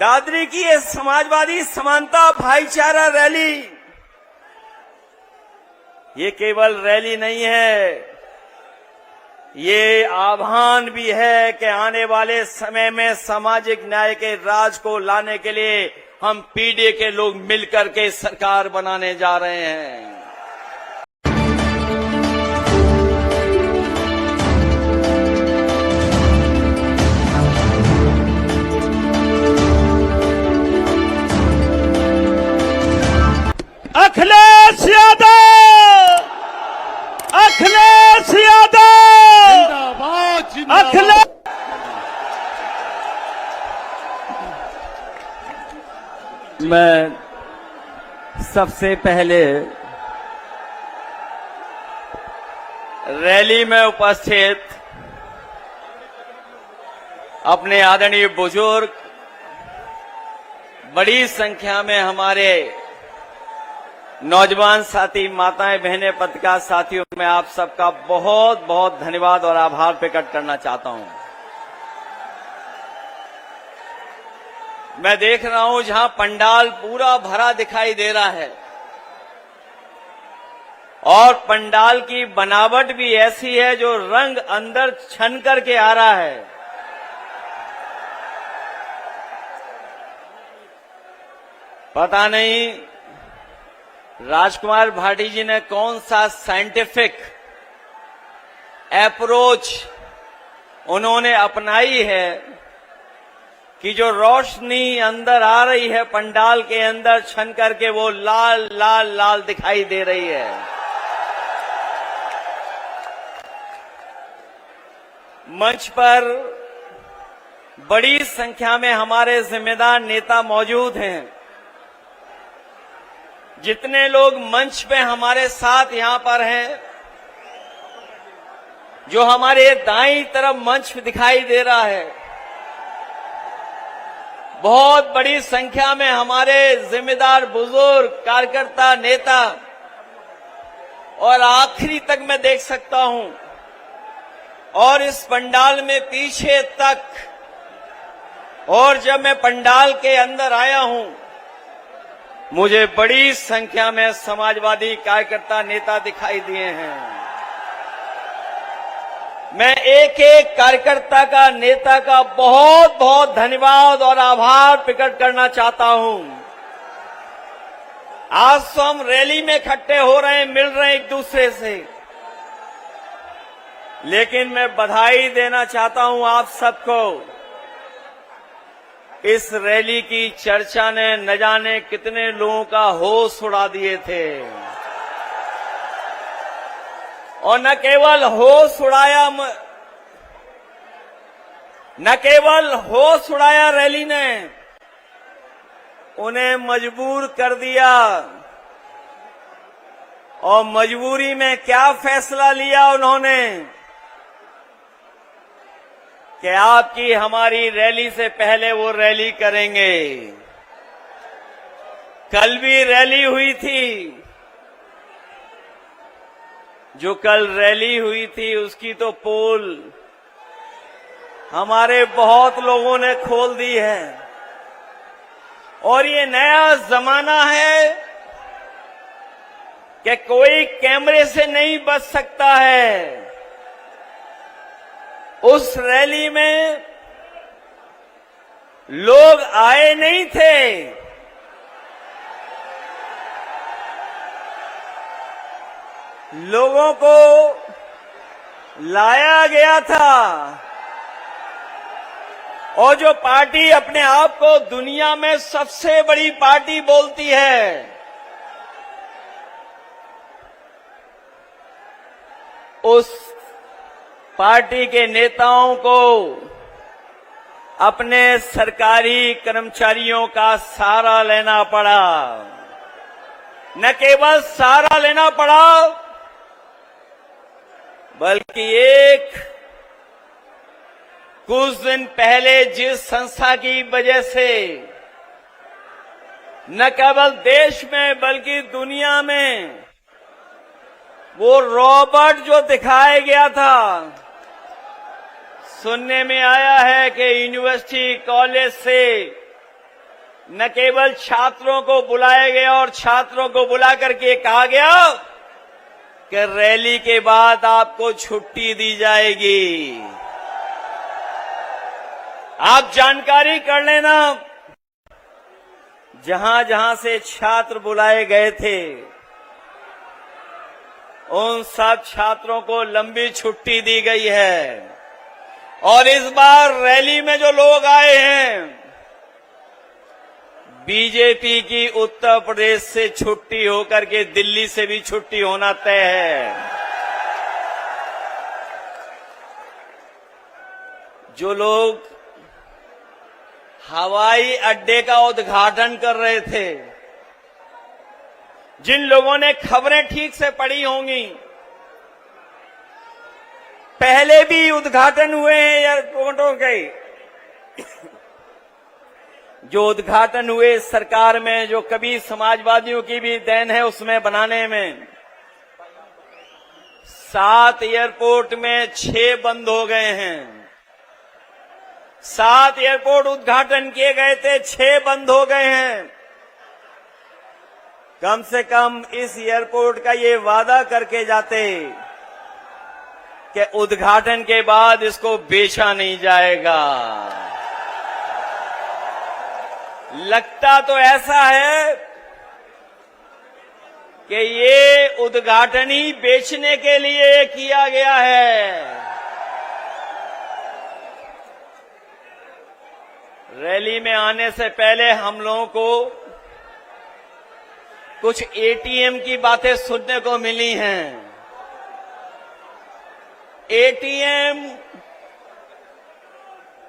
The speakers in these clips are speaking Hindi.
दादरी की ये समाजवादी समानता भाईचारा रैली, ये केवल रैली नहीं है, ये आह्वान भी है कि आने वाले समय में सामाजिक न्याय के राज को लाने के लिए हम पीडीए के लोग मिलकर के सरकार बनाने जा रहे हैं। अखिलेश यादव, अखिलेश यादव, जिंदाबाद जिंदाबाद। अखिलेश। मैं सबसे पहले रैली में उपस्थित अपने आदरणीय बुजुर्ग, बड़ी संख्या में हमारे नौजवान साथी, माताएं, बहनें, पत्रकार साथियों, मैं आप सबका बहुत बहुत धन्यवाद और आभार प्रकट करना चाहता हूं। मैं देख रहा हूं जहां पंडाल पूरा भरा दिखाई दे रहा है और पंडाल की बनावट भी ऐसी है जो रंग अंदर छन करके आ रहा है। पता नहीं राजकुमार भाटी जी ने कौन सा साइंटिफिक अप्रोच उन्होंने अपनाई है कि जो रोशनी अंदर आ रही है पंडाल के अंदर छन करके वो लाल लाल लाल दिखाई दे रही है। मंच पर बड़ी संख्या में हमारे जिम्मेदार नेता मौजूद हैं। जितने लोग मंच पे हमारे साथ यहां पर हैं, जो हमारे दाईं तरफ मंच दिखाई दे रहा है, बहुत बड़ी संख्या में हमारे जिम्मेदार बुजुर्ग, कार्यकर्ता, नेता और आखिरी तक मैं देख सकता हूं। और इस पंडाल में पीछे तक, और जब मैं पंडाल के अंदर आया हूं, मुझे बड़ी संख्या में समाजवादी कार्यकर्ता, नेता दिखाई दिए हैं। मैं एक एक कार्यकर्ता का, नेता का बहुत बहुत धन्यवाद और आभार प्रकट करना चाहता हूं। आज तो हम रैली में इकट्ठे हो रहे हैं, मिल रहे हैं एक दूसरे से, लेकिन मैं बधाई देना चाहता हूं आप सबको। इस रैली की चर्चा ने न जाने कितने लोगों का होश उड़ा दिए थे, और न केवल होश उड़ाया रैली ने, उन्हें मजबूर कर दिया। और मजबूरी में क्या फैसला लिया उन्होंने कि आपकी हमारी रैली से पहले वो रैली करेंगे। कल भी रैली हुई थी, जो कल रैली हुई थी उसकी तो पोल हमारे बहुत लोगों ने खोल दी है। और ये नया जमाना है कि कोई कैमरे से नहीं बच सकता है। उस रैली में लोग आए नहीं थे, लोगों को लाया गया था। और जो पार्टी अपने आप को दुनिया में सबसे बड़ी पार्टी बोलती है, उस पार्टी के नेताओं को अपने सरकारी कर्मचारियों का सहारा लेना पड़ा। न केवल सहारा लेना पड़ा, बल्कि कुछ दिन पहले जिस संस्था की वजह से न केवल देश में बल्कि दुनिया में वो रोबोट जो दिखाया गया था, सुनने में आया है कि यूनिवर्सिटी, कॉलेज से न केवल छात्रों को बुलाया गया और छात्रों को बुला करके कहा गया कि रैली के बाद आपको छुट्टी दी जाएगी। आप जानकारी कर लेना, जहां जहां से छात्र बुलाए गए थे उन सब छात्रों को लंबी छुट्टी दी गई है। और इस बार रैली में जो लोग आए हैं, बीजेपी की उत्तर प्रदेश से छुट्टी होकर के दिल्ली से भी छुट्टी होना तय है। जो लोग हवाई अड्डे का उद्घाटन कर रहे थे, जिन लोगों ने खबरें ठीक से पढ़ी होंगी, पहले भी उद्घाटन हुए हैं एयरपोर्टों के। जो उद्घाटन हुए सरकार में, जो कभी समाजवादियों की भी देन है उसमें बनाने में, 7 एयरपोर्ट में 6 बंद हो गए हैं। 7 एयरपोर्ट उद्घाटन किए गए थे, 6 बंद हो गए हैं। कम से कम इस एयरपोर्ट का ये वादा करके जाते कि उद्घाटन के बाद इसको बेचा नहीं जाएगा। लगता तो ऐसा है कि ये उद्घाटन ही बेचने के लिए किया गया है। रैली में आने से पहले हम लोगों को कुछ एटीएम की बातें सुनने को मिली हैं।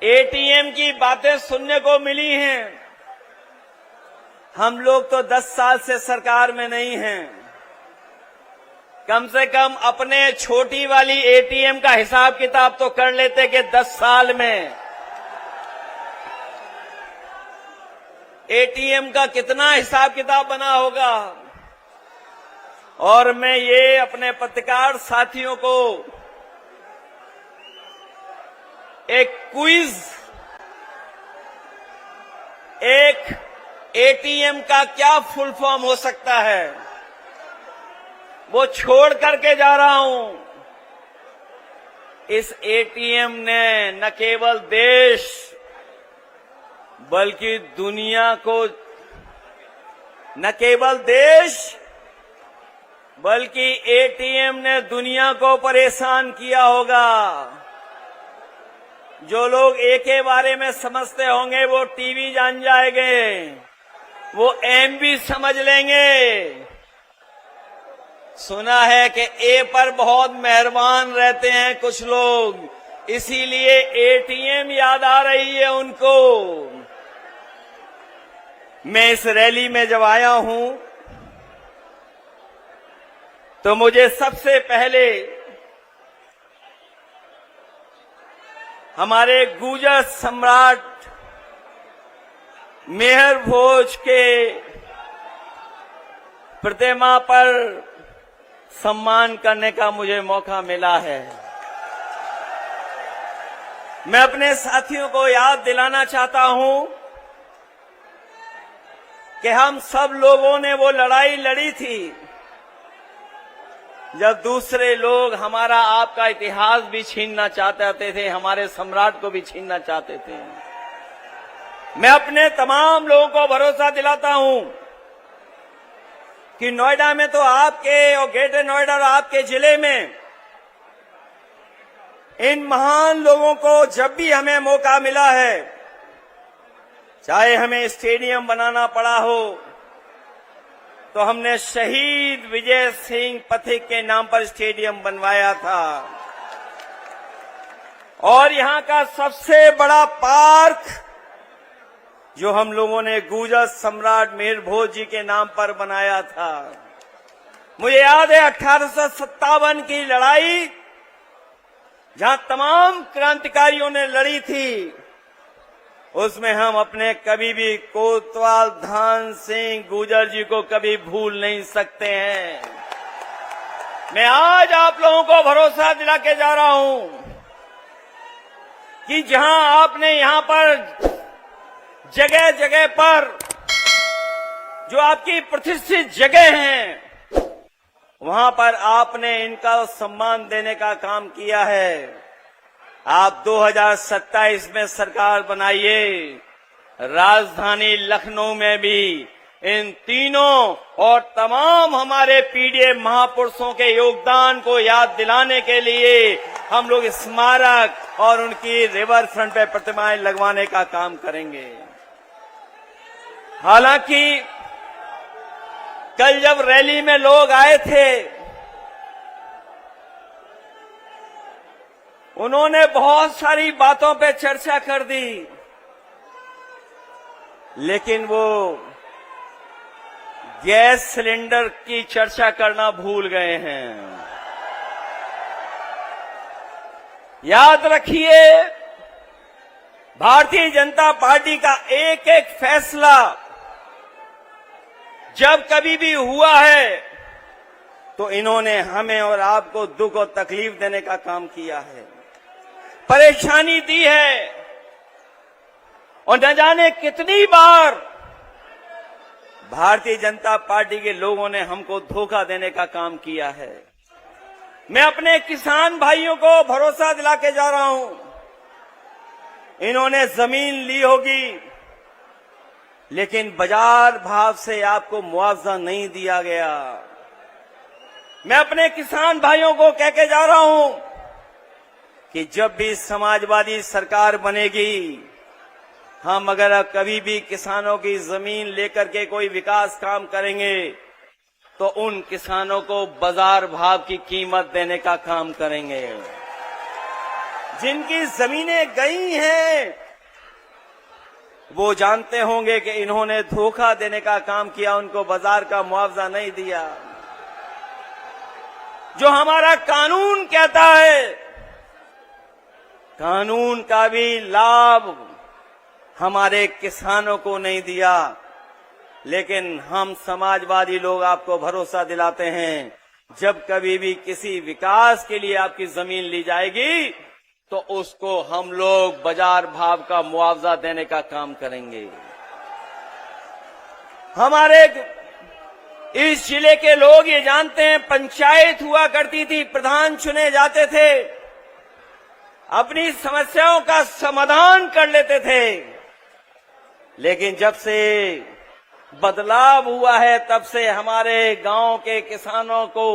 एटीएम की बातें सुनने को मिली हैं। हम लोग तो 10 साल से सरकार में नहीं हैं। कम से कम अपने छोटी वाली एटीएम का हिसाब किताब तो कर लेते कि 10 साल में एटीएम का कितना हिसाब किताब बना होगा। और मैं ये अपने पत्रकार साथियों को एक क्विज, एक एटीएम का क्या फुल फॉर्म हो सकता है, वो छोड़ करके जा रहा हूं। इस एटीएम ने न केवल देश बल्कि दुनिया को, न केवल देश बल्कि एटीएम ने दुनिया को परेशान किया होगा। जो लोग ए के बारे में समझते होंगे वो टीवी जान जाएंगे, वो एम भी समझ लेंगे। सुना है कि ए पर बहुत मेहरबान रहते हैं कुछ लोग, इसीलिए एटीएम याद आ रही है उनको। मैं इस रैली में जब आया हूं तो मुझे सबसे पहले हमारे गुर्जर सम्राट मेहर भोज के प्रतिमा पर सम्मान करने का मुझे मौका मिला है। मैं अपने साथियों को याद दिलाना चाहता हूं कि हम सब लोगों ने वो लड़ाई लड़ी थी जब दूसरे लोग हमारा आपका इतिहास भी छीनना चाहते थे, हमारे सम्राट को भी छीनना चाहते थे। मैं अपने तमाम लोगों को भरोसा दिलाता हूं कि नोएडा में तो आपके और ग्रेटर नोएडा और आपके जिले में इन महान लोगों को जब भी हमें मौका मिला है, चाहे हमें स्टेडियम बनाना पड़ा हो तो हमने शहीद विजय सिंह पथिक के नाम पर स्टेडियम बनवाया था। और यहां का सबसे बड़ा पार्क जो हम लोगों ने गुर्जर सम्राट मेहर भोज जी के नाम पर बनाया था। मुझे याद है 1857 की लड़ाई, जहां तमाम क्रांतिकारियों ने लड़ी थी, उसमें हम अपने कभी भी कोतवाल धान सिंह गुर्जर जी को कभी भूल नहीं सकते हैं। मैं आज आप लोगों को भरोसा दिला के जा रहा हूं कि जहां आपने यहां पर जगह जगह पर जो आपकी प्रतिष्ठित जगह हैं, वहां पर आपने इनका सम्मान देने का काम किया है। आप 2027 में सरकार बनाइए, राजधानी लखनऊ में भी इन तीनों और तमाम हमारे पीडीए महापुरुषों के योगदान को याद दिलाने के लिए हम लोग स्मारक और उनकी रिवर फ्रंट पे प्रतिमाएं लगवाने का काम करेंगे। हालांकि कल जब रैली में लोग आए थे, उन्होंने बहुत सारी बातों पे चर्चा कर दी, लेकिन वो गैस सिलेंडर की चर्चा करना भूल गए हैं। याद रखिए, भारतीय जनता पार्टी का एक एक फैसला जब कभी भी हुआ है तो इन्होंने हमें और आपको दुख और तकलीफ देने का काम किया है, परेशानी दी है, और न जाने कितनी बार भारतीय जनता पार्टी के लोगों ने हमको धोखा देने का काम किया है। मैं अपने किसान भाइयों को भरोसा दिला के जा रहा हूं, इन्होंने जमीन ली होगी, लेकिन बाजार भाव से आपको मुआवजा नहीं दिया गया। मैं अपने किसान भाइयों को कह के जा रहा हूं कि जब भी समाजवादी सरकार बनेगी, हम अगर कभी भी किसानों की जमीन लेकर के कोई विकास काम करेंगे तो उन किसानों को बाजार भाव की कीमत देने का काम करेंगे। जिनकी जमीनें गई हैं वो जानते होंगे कि इन्होंने धोखा देने का काम किया, उनको बाजार का मुआवजा नहीं दिया। जो हमारा कानून कहता है, कानून का भी लाभ हमारे किसानों को नहीं दिया, लेकिन हम समाजवादी लोग आपको भरोसा दिलाते हैं, जब कभी भी किसी विकास के लिए आपकी जमीन ली जाएगी तो उसको हम लोग बाजार भाव का मुआवजा देने का काम करेंगे। हमारे इस जिले के लोग ये जानते हैं, पंचायत हुआ करती थी, प्रधान चुने जाते थे, अपनी समस्याओं का समाधान कर लेते थे, लेकिन जब से बदलाव हुआ है तब से हमारे गांव के किसानों को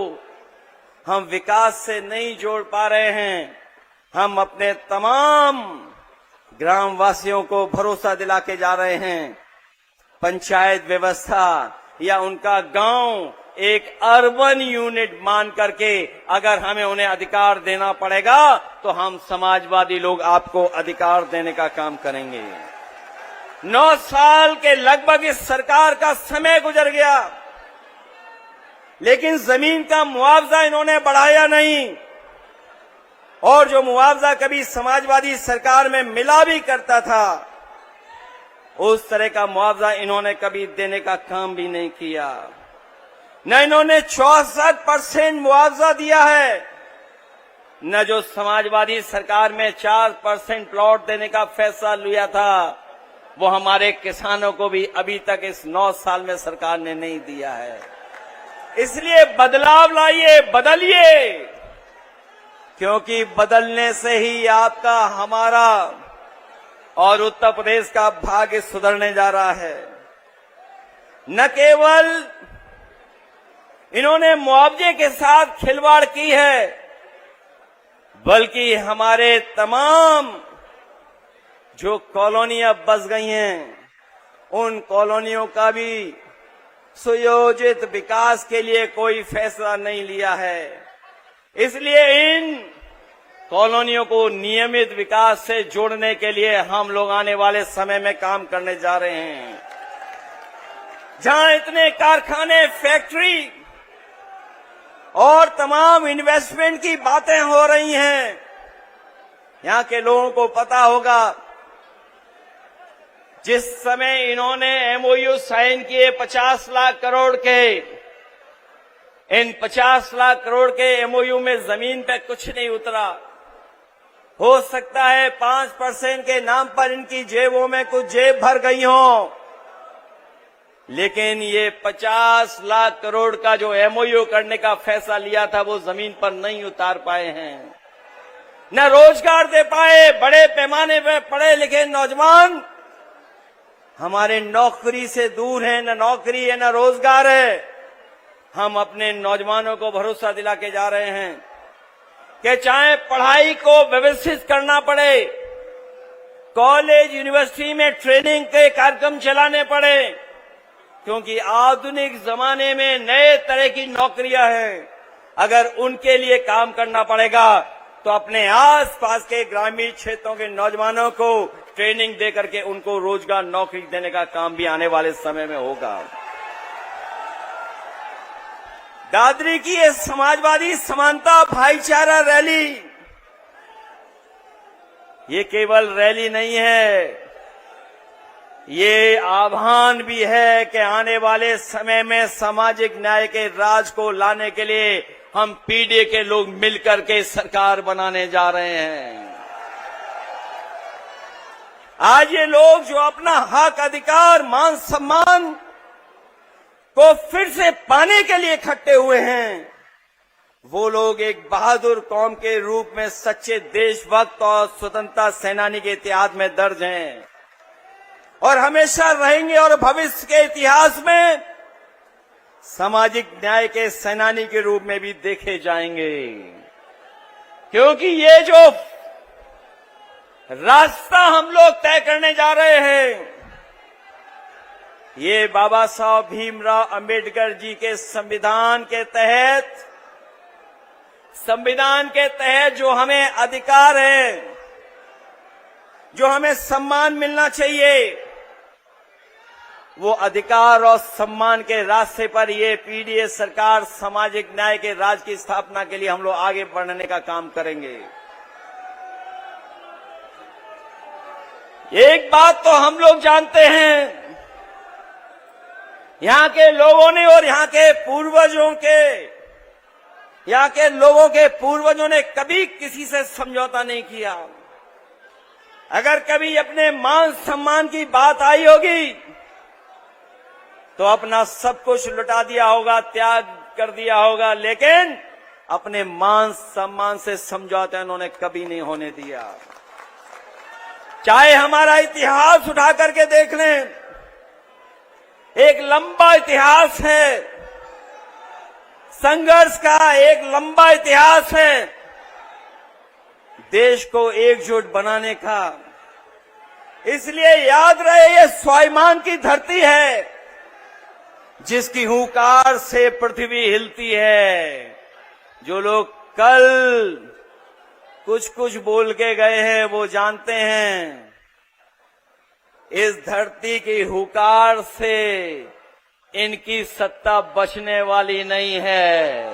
हम विकास से नहीं जोड़ पा रहे हैं। हम अपने तमाम ग्रामवासियों को भरोसा दिला के जा रहे हैं, पंचायत व्यवस्था या उनका गांव एक अर्बन यूनिट मान करके अगर हमें उन्हें अधिकार देना पड़ेगा तो हम समाजवादी लोग आपको अधिकार देने का काम करेंगे। 9 साल के लगभग इस सरकार का समय गुजर गया, लेकिन जमीन का मुआवजा इन्होंने बढ़ाया नहीं, और जो मुआवजा कभी समाजवादी सरकार में मिला भी करता था, उस तरह का मुआवजा इन्होंने कभी देने का काम भी नहीं किया। न इन्होंने 64% मुआवजा दिया है, न जो समाजवादी सरकार में 4% प्लॉट देने का फैसला लिया था वो हमारे किसानों को भी अभी तक इस 9 साल में सरकार ने नहीं दिया है। इसलिए बदलाव लाइए, बदलिए, क्योंकि बदलने से ही आपका, हमारा और उत्तर प्रदेश का भाग्य सुधरने जा रहा है। न केवल इन्होंने मुआवजे के साथ खिलवाड़ की है, बल्कि हमारे तमाम जो कॉलोनियां बस गई हैं, उन कॉलोनियों का भी सुयोजित विकास के लिए कोई फैसला नहीं लिया है। इसलिए इन कॉलोनियों को नियमित विकास से जोड़ने के लिए हम लोग आने वाले समय में काम करने जा रहे हैं। जहां इतने कारखाने, फैक्ट्री और तमाम इन्वेस्टमेंट की बातें हो रही हैं, यहां के लोगों को पता होगा, जिस समय इन्होंने एमओयू साइन किए 50 लाख करोड़ के, इन 50 लाख करोड़ के एमओयू में जमीन पे कुछ नहीं उतरा। हो सकता है 5% के नाम पर इनकी जेबों में कुछ जेब भर गई हो, लेकिन ये 50 लाख करोड़ का जो एमओयू करने का फैसला लिया था वो जमीन पर नहीं उतार पाए हैं, न रोजगार दे पाए। बड़े पैमाने पर पढ़े लिखे नौजवान हमारे नौकरी से दूर हैं, न नौकरी है न रोजगार है। हम अपने नौजवानों को भरोसा दिला के जा रहे हैं कि चाहे पढ़ाई को व्यवस्थित करना पड़े, कॉलेज यूनिवर्सिटी में ट्रेनिंग के कार्यक्रम चलाने पड़े, क्योंकि आधुनिक जमाने में नए तरह की नौकरियां हैं। अगर उनके लिए काम करना पड़ेगा तो अपने आसपास के ग्रामीण क्षेत्रों के नौजवानों को ट्रेनिंग दे करके उनको रोजगार नौकरी देने का काम भी आने वाले समय में होगा। दादरी की ये समाजवादी समानता भाईचारा रैली, ये केवल रैली नहीं है, ये आह्वान भी है कि आने वाले समय में सामाजिक न्याय के राज को लाने के लिए हम पीडीए के लोग मिलकर के सरकार बनाने जा रहे हैं। आज ये लोग जो अपना हक अधिकार मान सम्मान को फिर से पाने के लिए इकट्ठे हुए हैं, वो लोग एक बहादुर कौम के रूप में सच्चे देशभक्त और स्वतंत्रता सेनानी के इतिहास में दर्ज हैं और हमेशा रहेंगे और भविष्य के इतिहास में सामाजिक न्याय के सेनानी के रूप में भी देखे जाएंगे। क्योंकि ये जो रास्ता हम लोग तय करने जा रहे हैं, ये बाबा साहब भीमराव अंबेडकर जी के संविधान के तहत जो हमें अधिकार है, जो हमें सम्मान मिलना चाहिए, वो अधिकार और सम्मान के रास्ते पर ये पीडीए सरकार सामाजिक न्याय के राज की स्थापना के लिए हम लोग आगे बढ़ने का काम करेंगे। एक बात तो हम लोग जानते हैं, यहाँ के लोगों ने और यहाँ के लोगों के पूर्वजों ने कभी किसी से समझौता नहीं किया। अगर कभी अपने मान सम्मान की बात आई होगी तो अपना सब कुछ लुटा दिया होगा, त्याग कर दिया होगा, लेकिन अपने मान सम्मान से समझौता उन्होंने कभी नहीं होने दिया। चाहे हमारा इतिहास उठा करके देख लें, एक लंबा इतिहास है, संघर्ष का एक लंबा इतिहास है, देश को एकजुट बनाने का। इसलिए याद रहे, ये स्वाभिमान की धरती है जिसकी हुंकार से पृथ्वी हिलती है। जो लोग कल कुछ बोल के गए हैं वो जानते हैं, इस धरती की हुंकार से इनकी सत्ता बचने वाली नहीं है।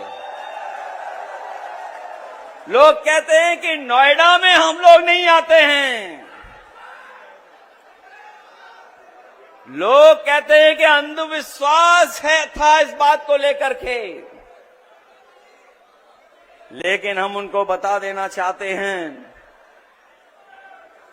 लोग कहते हैं कि नोएडा में हम लोग नहीं आते हैं, लोग कहते हैं कि अंधविश्वास था इस बात को लेकर के, लेकिन हम उनको बता देना चाहते हैं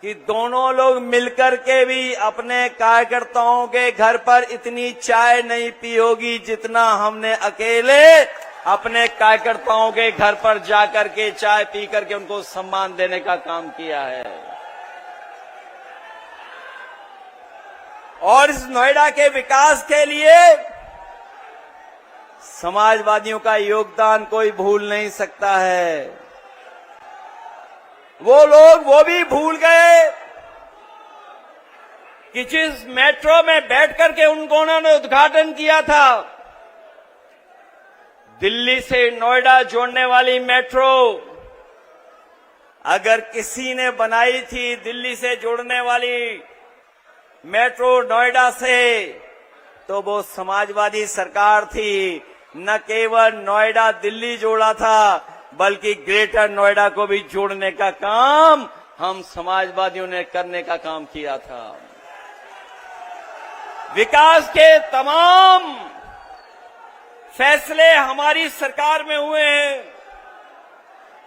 कि दोनों लोग मिलकर के भी अपने कार्यकर्ताओं के घर पर इतनी चाय नहीं पी होगी जितना हमने अकेले अपने कार्यकर्ताओं के घर पर जाकर के चाय पी करके उनको सम्मान देने का काम किया है। और इस नोएडा के विकास के लिए समाजवादियों का योगदान कोई भूल नहीं सकता है। वो लोग वो भी भूल गए कि जिस मेट्रो में बैठ करके उन्होंने उद्घाटन किया था, दिल्ली से नोएडा जोड़ने वाली मेट्रो, अगर किसी ने बनाई थी दिल्ली से जोड़ने वाली मेट्रो नोएडा से, तो वो समाजवादी सरकार थी। न केवल नोएडा दिल्ली जोड़ा था, बल्कि ग्रेटर नोएडा को भी जोड़ने का काम हम समाजवादियों ने करने का काम किया था। विकास के तमाम फैसले हमारी सरकार में हुए हैं।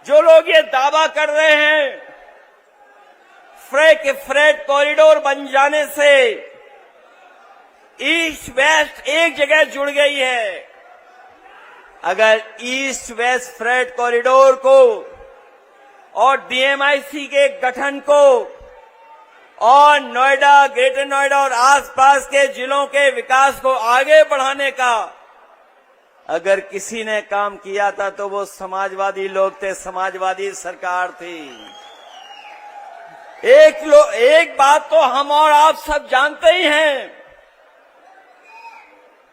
जो लोग ये दावा कर रहे हैं फ्रेट कॉरिडोर बन जाने से ईस्ट वेस्ट एक जगह जुड़ गई है। अगर ईस्ट वेस्ट फ्रेट कॉरिडोर को और डीएमआईसी के गठन को और नोएडा, ग्रेटर नोएडा और आसपास के जिलों के विकास को आगे बढ़ाने का अगर किसी ने काम किया था तो वो समाजवादी लोग थे, समाजवादी सरकार थी। एक बात तो हम और आप सब जानते ही हैं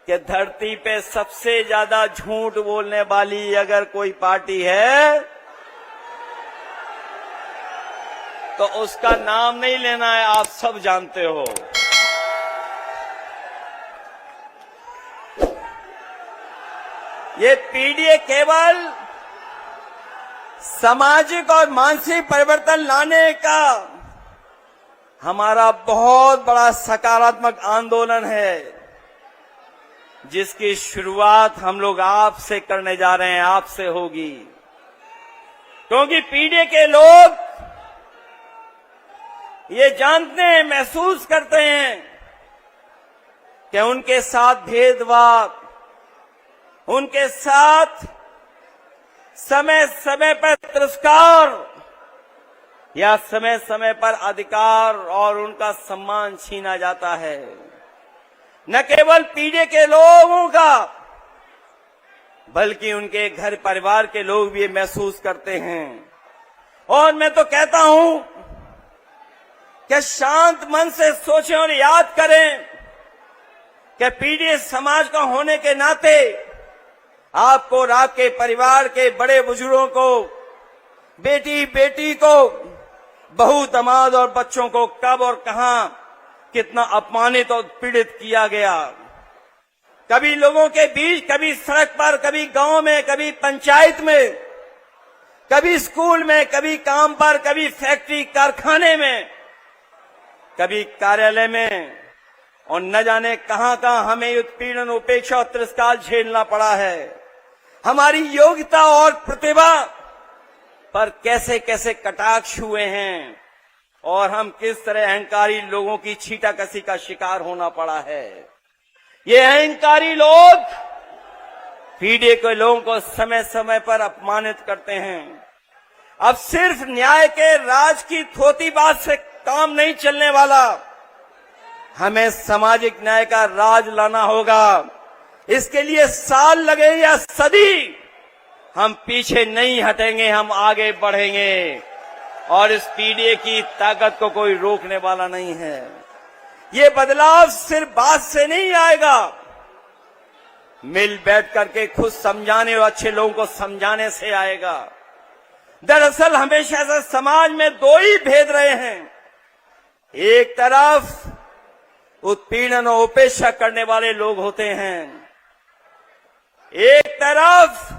कि धरती पे सबसे ज्यादा झूठ बोलने वाली अगर कोई पार्टी है तो उसका नाम नहीं लेना है, आप सब जानते हो। ये पीडीए केवल सामाजिक और मानसिक परिवर्तन लाने का हमारा बहुत बड़ा सकारात्मक आंदोलन है, जिसकी शुरुआत हम लोग आपसे करने जा रहे हैं, आपसे होगी। क्योंकि पीडीए के लोग ये जानते हैं, महसूस करते हैं कि उनके साथ भेदभाव, उनके साथ समय समय पर तिरस्कार या समय समय पर अधिकार और उनका सम्मान छीना जाता है। न केवल पीडीए के लोगों का बल्कि उनके घर परिवार के लोग भी महसूस करते हैं। और मैं तो कहता हूं कि शांत मन से सोचें और याद करें कि पीडीए समाज का होने के नाते आपको और आपके परिवार के बड़े बुजुर्गों को, बेटी बेटी को, बहू दामाद और बच्चों को कब और कहां कितना अपमानित और पीड़ित किया गया। कभी लोगों के बीच, कभी सड़क पर, कभी गांव में, कभी पंचायत में, कभी स्कूल में, कभी काम पर, कभी फैक्ट्री कारखाने में, कभी कार्यालय में, और न जाने कहां कहां हमें उत्पीड़न, उपेक्षा और तिरस्कार झेलना पड़ा है। हमारी योग्यता और प्रतिभा पर कैसे कैसे कटाक्ष हुए हैं और हम किस तरह अहंकारी लोगों की छीटाकसी का शिकार होना पड़ा है। ये अहंकारी लोग पीडीए के लोगों को समय समय पर अपमानित करते हैं। अब सिर्फ न्याय के राज की थोती बात से काम नहीं चलने वाला, हमें सामाजिक न्याय का राज लाना होगा। इसके लिए साल लगे या सदी, हम पीछे नहीं हटेंगे, हम आगे बढ़ेंगे और इस पीडीए की ताकत को कोई रोकने वाला नहीं है। ये बदलाव सिर्फ बात से नहीं आएगा, मिल बैठ करके खुद समझाने और अच्छे लोगों को समझाने से आएगा। दरअसल हमेशा से समाज में दो ही भेद रहे हैं। एक तरफ उत्पीड़न और उपेक्षा करने वाले लोग होते हैं, एक तरफ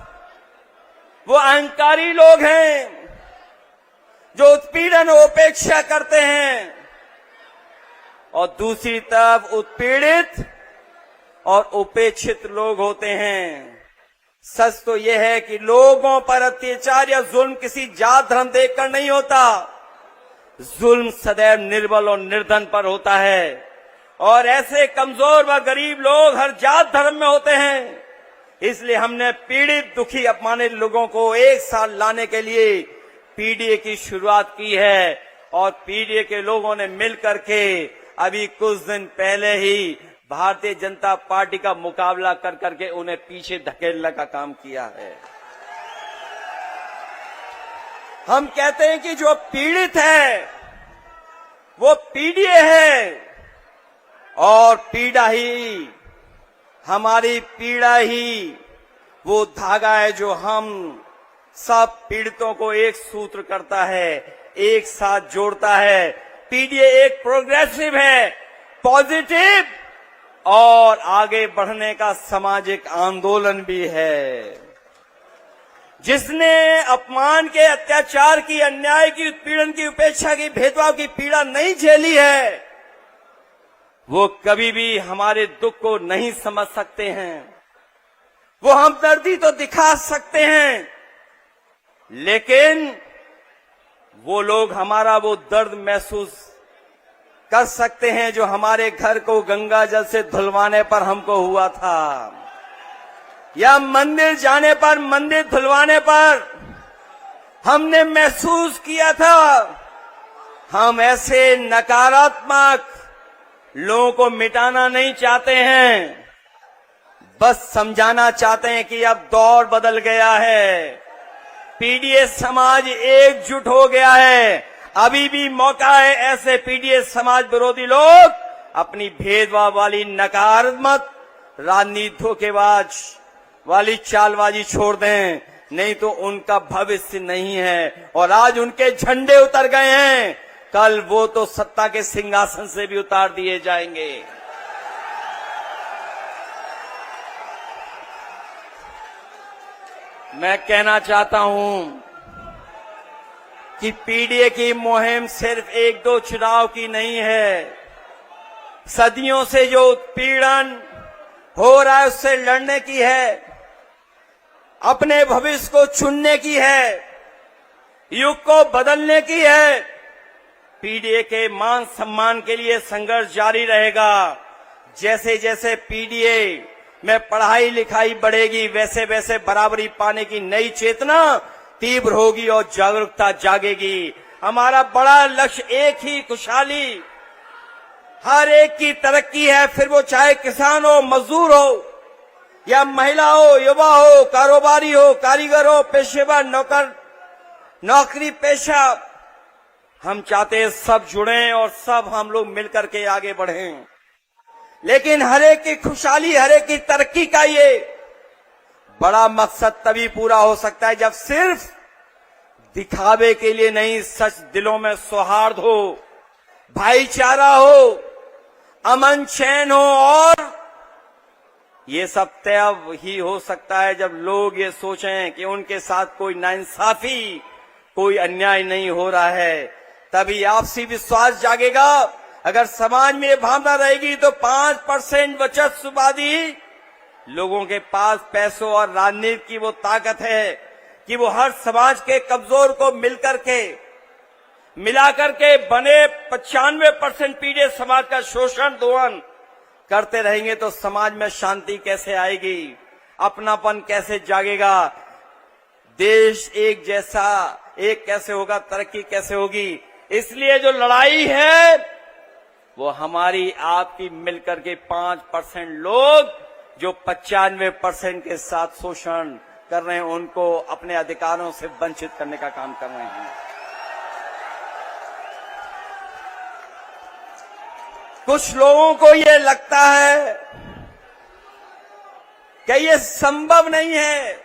वो अहंकारी लोग हैं जो उत्पीड़न और उपेक्षा करते हैं, और दूसरी तरफ उत्पीड़ित और उपेक्षित लोग होते हैं। सच तो यह है कि लोगों पर अत्याचार या जुल्म किसी जात धर्म देखकर नहीं होता, जुल्म सदैव निर्बल और निर्धन पर होता है, और ऐसे कमजोर व गरीब लोग हर जात धर्म में होते हैं। इसलिए हमने पीड़ित, दुखी, अपमानित लोगों को एक साथ लाने के लिए पीडीए की शुरुआत की है, और पीडीए के लोगों ने मिलकर के अभी कुछ दिन पहले ही भारतीय जनता पार्टी का मुकाबला कर करके उन्हें पीछे धकेलने का काम किया है। हम कहते हैं कि जो पीड़ित है वो पीडीए है, और पीड़ा ही, हमारी पीड़ा ही वो धागा है जो हम सब पीड़ितों को एक सूत्र करता है, एक साथ जोड़ता है। पीडीए एक प्रोग्रेसिव है, पॉजिटिव और आगे बढ़ने का सामाजिक आंदोलन भी है। जिसने अपमान के, अत्याचार की, अन्याय की, उत्पीड़न की, उपेक्षा की, भेदभाव की पीड़ा नहीं झेली है, वो कभी भी हमारे दुख को नहीं समझ सकते हैं। वो हमदर्दी तो दिखा सकते हैं, लेकिन वो लोग हमारा वो दर्द महसूस कर सकते हैं जो हमारे घर को गंगा जल से धुलवाने पर हमको हुआ था, या मंदिर जाने पर, मंदिर धुलवाने पर हमने महसूस किया था। हम ऐसे नकारात्मक लोगों को मिटाना नहीं चाहते हैं, बस समझाना चाहते हैं कि अब दौर बदल गया है, पीडीएस समाज एकजुट हो गया है। अभी भी मौका है ऐसे पीडीएस समाज विरोधी लोग अपनी भेदभाव वाली नकारात्मक राजनीति धोखेबाज वाली चालबाजी छोड़ दें, नहीं तो उनका भविष्य नहीं है। और आज उनके झंडे उतर गए हैं, कल वो तो सत्ता के सिंहासन से भी उतार दिए जाएंगे। मैं कहना चाहता हूं कि पीडीए की मुहिम सिर्फ एक दो चुनाव की नहीं है, सदियों से जो उत्पीड़न हो रहा है उससे लड़ने की है, अपने भविष्य को चुनने की है, युग को बदलने की है। पीडीए के मान सम्मान के लिए संघर्ष जारी रहेगा। जैसे जैसे पीडीए में पढ़ाई लिखाई बढ़ेगी, वैसे वैसे बराबरी पाने की नई चेतना तीव्र होगी और जागरूकता जागेगी। हमारा बड़ा लक्ष्य एक ही, खुशहाली, हर एक की तरक्की है, फिर वो चाहे किसान हो, मजदूर हो, या महिला हो, युवा हो, कारोबारी हो, कारीगर हो, पेशेवर, नौकरी पेशा। हम चाहते हैं सब जुड़ें और सब हम लोग मिलकर के आगे बढ़ें, लेकिन हर एक की खुशहाली, हर एक की तरक्की का ये बड़ा मकसद तभी पूरा हो सकता है जब सिर्फ दिखावे के लिए नहीं, सच दिलों में सौहार्द हो, भाईचारा हो, अमन चैन हो। और ये सब तय ही हो सकता है जब लोग ये सोचें कि उनके साथ कोई नाइंसाफी, कोई अन्याय नहीं हो रहा है, तभी आपसी विश्वास जागेगा। अगर समाज में ये भावना रहेगी तो 5% बचतवादी लोगों के पास पैसों और राजनीति की वो ताकत है कि वो हर समाज के कमजोर को मिलाकर के बने 95% पीड़ित समाज का शोषण दोहन करते रहेंगे तो समाज में शांति कैसे आएगी, अपनापन कैसे जागेगा, देश एक जैसा एक कैसे होगा, तरक्की कैसे होगी। इसलिए जो लड़ाई है वो हमारी आपकी मिलकर के 5% लोग जो 95% के साथ शोषण कर रहे हैं, उनको अपने अधिकारों से वंचित करने का काम कर रहे हैं। कुछ लोगों को ये लगता है कि ये संभव नहीं है,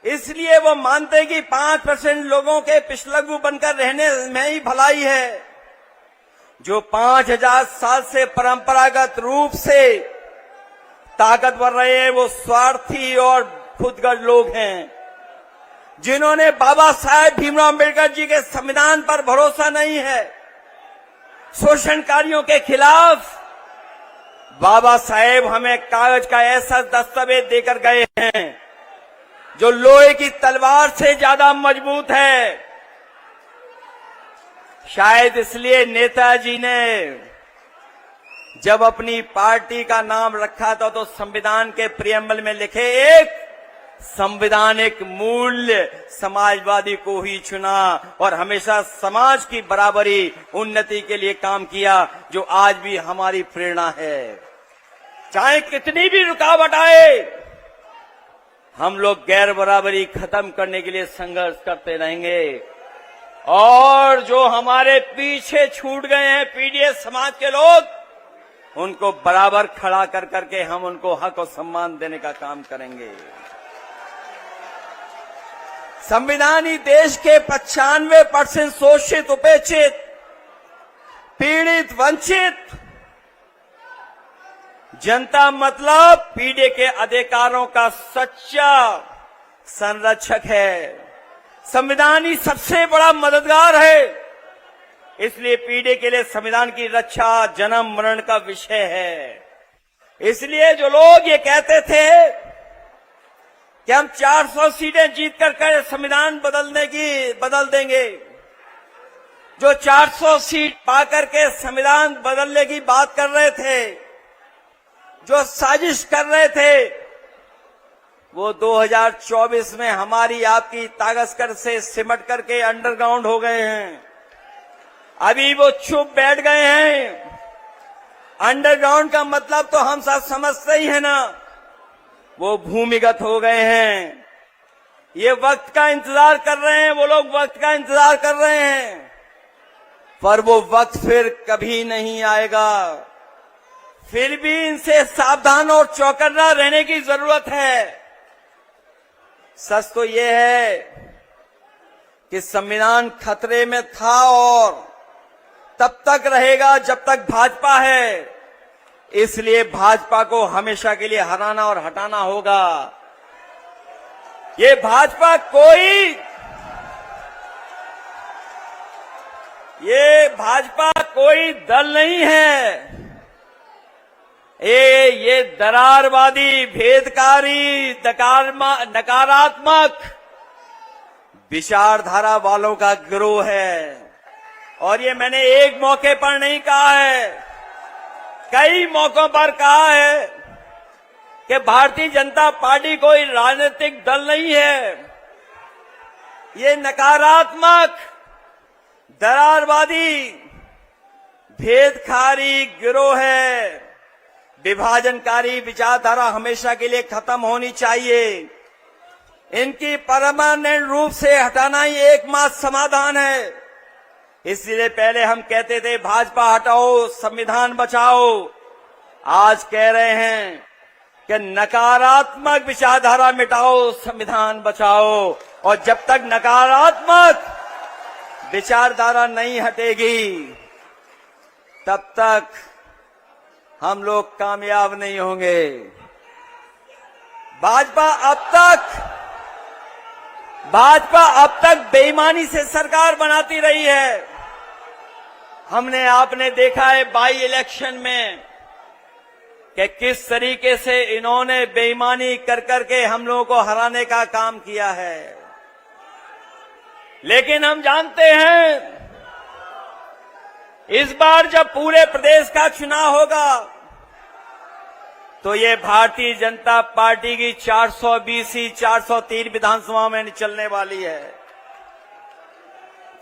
इसलिए वो मानते कि 5% लोगों के पिछलग्गू बनकर रहने में ही भलाई है। जो 5000 साल से परंपरागत रूप से ताकतवर रहे हैं वो स्वार्थी और खुदगर्ज लोग हैं, जिन्होंने बाबा साहेब भीमराव अम्बेडकर जी के संविधान पर भरोसा नहीं है। शोषणकारियों के खिलाफ बाबा साहेब हमें कागज का ऐसा दस्तावेज देकर गए हैं जो लोहे की तलवार से ज्यादा मजबूत है। शायद इसलिए नेताजी ने जब अपनी पार्टी का नाम रखा था तो संविधान के प्रियम्बल में लिखे एक संवैधानिक मूल्य समाजवादी को ही चुना और हमेशा समाज की बराबरी, उन्नति के लिए काम किया, जो आज भी हमारी प्रेरणा है। चाहे कितनी भी रुकावट आए, हम लोग गैर बराबरी खत्म करने के लिए संघर्ष करते रहेंगे। और जो हमारे पीछे छूट गए हैं पीडीएस समाज के लोग, उनको बराबर खड़ा कर करके हम उनको हक और सम्मान देने का काम करेंगे। संविधान ही देश के 95% शोषित, उपेक्षित, पीड़ित, वंचित जनता मतलब पीड़ित के अधिकारों का सच्चा संरक्षक है। संविधान ही सबसे बड़ा मददगार है, इसलिए पीड़ित के लिए संविधान की रक्षा जन्म मरण का विषय है। इसलिए जो लोग ये कहते थे कि हम 400 सीटें जीत कर संविधान बदल देंगे, जो 400 सीट पाकर के संविधान बदलने की बात कर रहे थे, जो साजिश कर रहे थे, वो 2024 में हमारी आपकी ताकत से सिमट करके अंडरग्राउंड हो गए हैं। अभी वो चुप बैठ गए हैं। अंडरग्राउंड का मतलब तो हम सब समझते ही है ना, वो भूमिगत हो गए हैं। ये वक्त का इंतजार कर रहे हैं, वो लोग वक्त का इंतजार कर रहे हैं, पर वो वक्त फिर कभी नहीं आएगा। फिर भी इनसे सावधान और चौकन्ना रहने की जरूरत है। सच तो ये है कि संविधान खतरे में था और तब तक रहेगा जब तक भाजपा है। इसलिए भाजपा को हमेशा के लिए हराना और हटाना होगा। ये भाजपा कोई दल नहीं है। ये दरारवादी, भेदकारी, नकारात्मक विचारधारा वालों का गिरोह है। और ये मैंने एक मौके पर नहीं कहा है, कई मौकों पर कहा है कि भारतीय जनता पार्टी कोई राजनीतिक दल नहीं है। ये नकारात्मक, दरारवादी, भेदकारी गिरोह है। विभाजनकारी विचारधारा हमेशा के लिए खत्म होनी चाहिए। इनकी परमानेंट रूप से हटाना ही एकमात्र समाधान है। इसलिए पहले हम कहते थे भाजपा हटाओ, संविधान बचाओ। आज कह रहे हैं कि नकारात्मक विचारधारा मिटाओ, संविधान बचाओ। और जब तक नकारात्मक विचारधारा नहीं हटेगी, तब तक हम लोग कामयाब नहीं होंगे। भाजपा अब तक बेईमानी से सरकार बनाती रही है। आपने देखा है बाई इलेक्शन में कि किस तरीके से इन्होंने बेईमानी कर करके हम लोगों को हराने का काम किया है। लेकिन हम जानते हैं इस बार जब पूरे प्रदेश का चुनाव होगा तो ये भारतीय जनता पार्टी की 420 403 विधानसभा में चलने वाली है।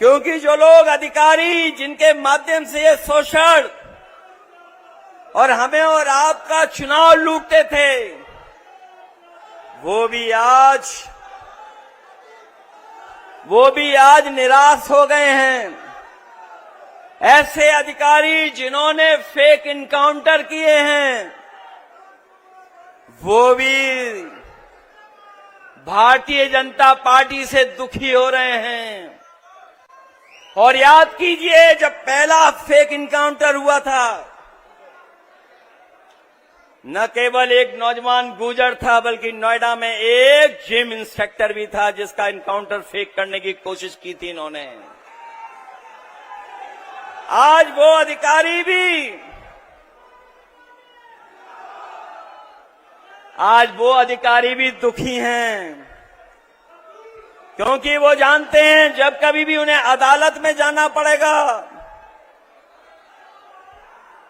क्योंकि जो लोग अधिकारी जिनके माध्यम से ये शोषण और हमें और आपका चुनाव लूटते थे, वो भी आज निराश हो गए हैं। ऐसे अधिकारी जिन्होंने फेक इनकाउंटर किए हैं, वो भी भारतीय जनता पार्टी से दुखी हो रहे हैं। और याद कीजिए, जब पहला फेक इनकाउंटर हुआ था, न केवल एक नौजवान गुजर था, बल्कि नोएडा में एक जिम इंस्पेक्टर भी था जिसका इनकाउंटर फेक करने की कोशिश की थी इन्होंने। आज वो अधिकारी भी दुखी हैं, क्योंकि वो जानते हैं जब कभी भी उन्हें अदालत में जाना पड़ेगा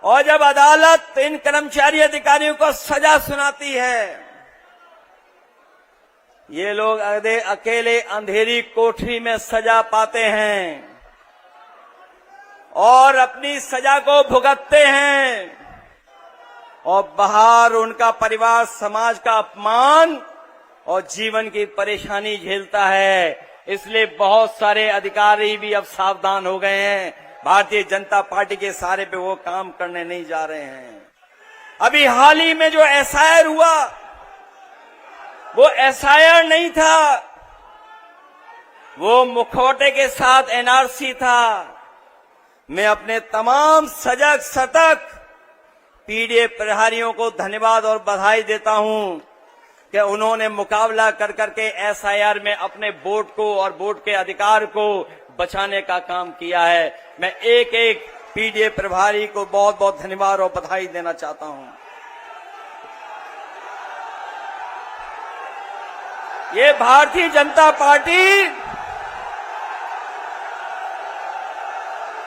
और जब अदालत इन कर्मचारी अधिकारियों को सजा सुनाती है, ये लोग अकेले अंधेरी कोठरी में सजा पाते हैं और अपनी सजा को भुगतते हैं और बाहर उनका परिवार समाज का अपमान और जीवन की परेशानी झेलता है। इसलिए बहुत सारे अधिकारी भी अब सावधान हो गए हैं। भारतीय जनता पार्टी के सहारे पे वो काम करने नहीं जा रहे हैं। अभी हाल ही में जो एसआईआर हुआ, वो एसआईआर नहीं था, वो मुखौटे के साथ एनआरसी था। मैं अपने तमाम सजग सतर्क पीडीए प्रहरियों को धन्यवाद और बधाई देता हूं कि उन्होंने मुकाबला कर करके एसआईआर में अपने वोट को और वोट के अधिकार को बचाने का काम किया है। मैं एक एक पीडीए प्रभारी को बहुत बहुत धन्यवाद और बधाई देना चाहता हूं। ये भारतीय जनता पार्टी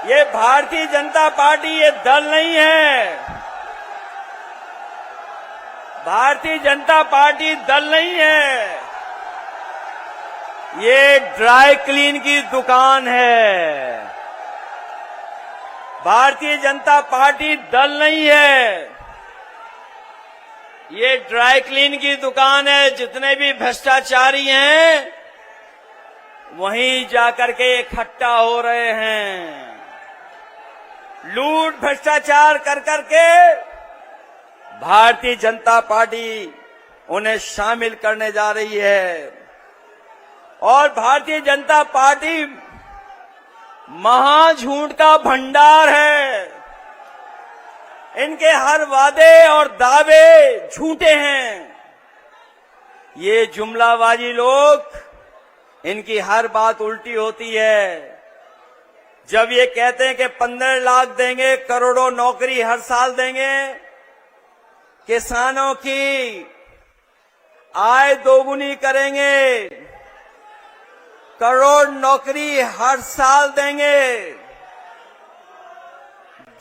ये भारतीय जनता पार्टी ये दल नहीं है। भारतीय जनता पार्टी दल नहीं है, ये ड्राई क्लीन की दुकान है। भारतीय जनता पार्टी दल नहीं है, ये ड्राई क्लीन की दुकान है। जितने भी भ्रष्टाचारी हैं वहीं जाकर के इकट्ठा हो रहे हैं, लूट भ्रष्टाचार कर करके भारतीय जनता पार्टी उन्हें शामिल करने जा रही है। और भारतीय जनता पार्टी महाझूठ का भंडार है। इनके हर वादे और दावे झूठे हैं। ये जुमलाबाजी लोग, इनकी हर बात उल्टी होती है। जब ये कहते हैं कि 15 लाख देंगे, करोड़ों नौकरी हर साल देंगे, किसानों की आय दोगुनी करेंगे, करोड़ नौकरी हर साल देंगे,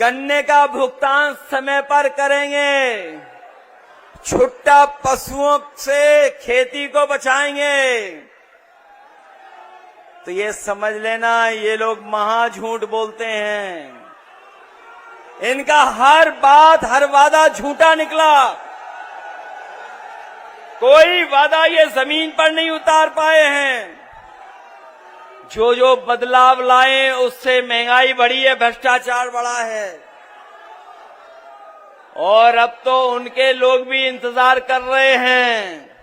गन्ने का भुगतान समय पर करेंगे, छुट्टा पशुओं से खेती को बचाएंगे, तो ये समझ लेना ये लोग महाझूठ बोलते हैं। इनका हर बात, हर वादा झूठा निकला। कोई वादा ये जमीन पर नहीं उतार पाए हैं। जो जो बदलाव लाए उससे महंगाई बढ़ी है, भ्रष्टाचार बढ़ा है। और अब तो उनके लोग भी इंतजार कर रहे हैं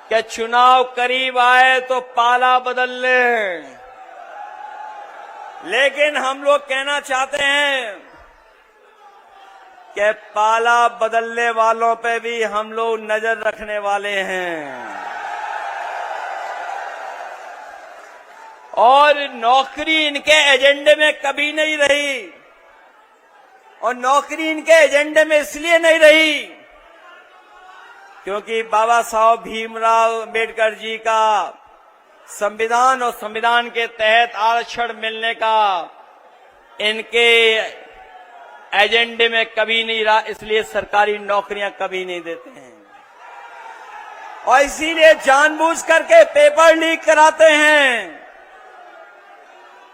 कि चुनाव करीब आए तो पाला बदल ले। लेकिन हम लोग कहना चाहते हैं कि पाला बदलने वालों पे भी हम लोग नजर रखने वाले हैं। और नौकरी इनके एजेंडे में कभी नहीं रही। और नौकरी इनके एजेंडे में इसलिए नहीं रही क्योंकि बाबा साहब भीमराव अम्बेडकर जी का संविधान और संविधान के तहत आरक्षण मिलने का इनके एजेंडे में कभी नहीं रहा। इसलिए सरकारी नौकरियां कभी नहीं देते हैं और इसीलिए जानबूझ करके पेपर लीक कराते हैं।